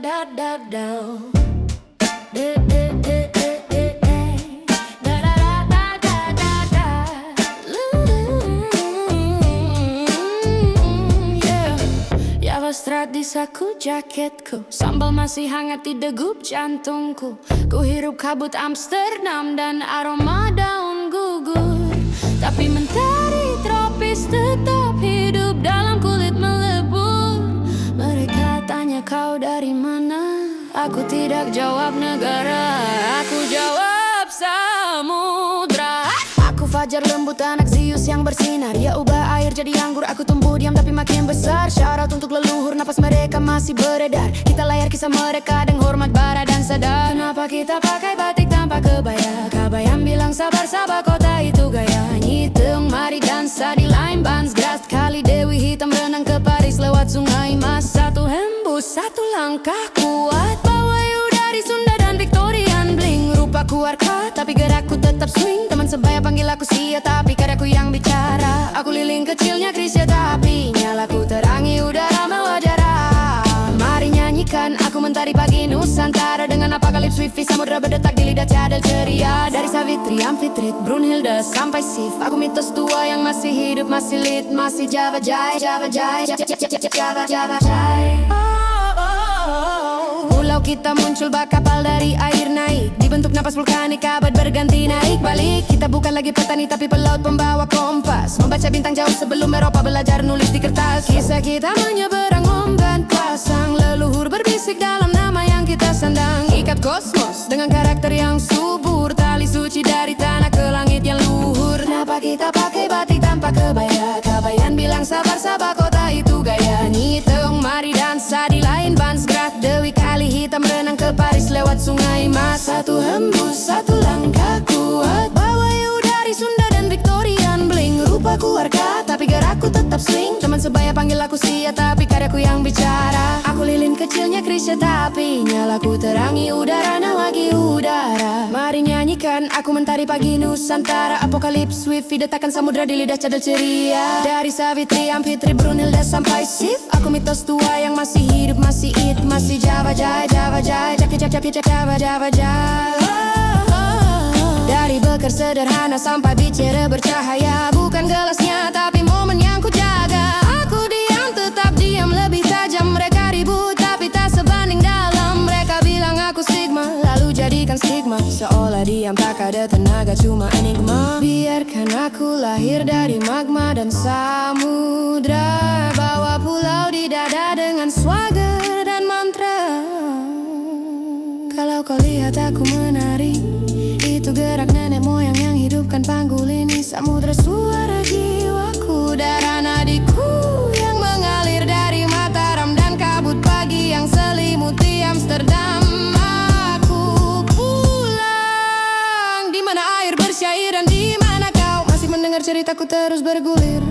da da da. Strat di saku jaketku, sambal masih hangat di degup jantungku. Ku hirup kabut Amsterdam dan aroma daun gugur. Tapi mentari tropis tetap hidup dalam kulit melebur. Mereka tanya kau dari mana, aku tidak jawab negara, aku jawab samudra. Aku fajar lembut anak Zeus yang bersinar. Ya ubah air jadi anggur, aku tumbuh diam tapi makin besar. Syarat untuk leluhur, napas mereka masih beredar. Kita layar kisah mereka dengan hormat bara dan sadar. Kenapa kita pakai batik tanpa kebaya? Kabayan bilang sabar-sabar, kota itu gaya. Nyitung mari dansa di line Bansgraft. Kali Dewi Hitam renang ke Paris lewat sungai Mas. Satu hembus, satu langkah kuat. Bawa dari Sunda dan Victorian bling. Rupaku arka, tapi gerakku tetap swing. Teman sebaya panggil aku Sia, tapi karyaku yang bicara. Aku lilin kecilnya Krisya, tapi nyalaku terangi udara mewajara. Mari nyanyikan, aku mentari pagi Nusantara. Dengan apokalips wifi, samudra berdetak di lidah cadel ceria. Dari Savitri, Amfitrit, Brunhilde sampai Sif. Aku mitos tua yang masih hidup, masih lit, masih Java Jai, Java Jai, Java Java Jai. Pulau kita muncul bak kapal dari air naik. Dibentuk napas vulkanik, abad berganti naik balik. Kita bukan lagi petani tapi pelaut pembawa kompas. Membaca bintang jauh sebelum Eropa belajar nulis di kertas. Kisah kita menyeberang ombak pasang. Leluhur berbisik dalam nama yang kita sandang. Ikat kosmos dengan karakter yang subur. Tali suci dari tanah ke langit yang luhur. Kenapa kita pakai batik tanpa kebaya? Kabayan bilang sabar-sabar, kota itu gaya. Nyitung mari dansa di line Bansgraft. Dewi Kali Hitam renang ke Paris lewat sungai Mas. Satu hembus, satu langkah kuat. Bawa dari Sunda dan Victorian bling. Rupaku arka, tapi gerakku tetap swing. Teman sebaya panggil aku Sia, tapi karyaku yang bicara. Aku lilin kecilnya Krisya, tapi nyalaku terangi udara, nawagi udara. Mari nyanyikan, aku mentari pagi Nusantara. Apokalips wifi, detakan samudra di lidah cadel ceria. Dari Savitri, Amfitri, Brunhilde sampai Sif. Aku mitos tua yang masih hidup, masih it, masih Java Jai, Java Jai, Java Java Jai. Dari bekar sederhana sampai bicara bercahaya. Bukan gelasnya tapi momen yang ku jaga. Aku diam, tetap diam, lebih tajam. Mereka ribut tapi tak sebanding dalam. Mereka bilang aku stigma, lalu jadikan stigma. Seolah diam tak ada tenaga, cuma enigma. Biarkan aku lahir dari magma dan samudra. Bawa pulau di dada dengan swagger dan mantra. Kalau kau lihat aku menari, itu gerak nenek moyang yang hidupkan panggul ini. Samudra suara jiwaku, darah nadiku yang mengalir dari Mataram dan kabut pagi yang selimuti Amsterdam. Aku pulang, di mana air bersyair dan di mana kau masih mendengar ceritaku terus bergulir.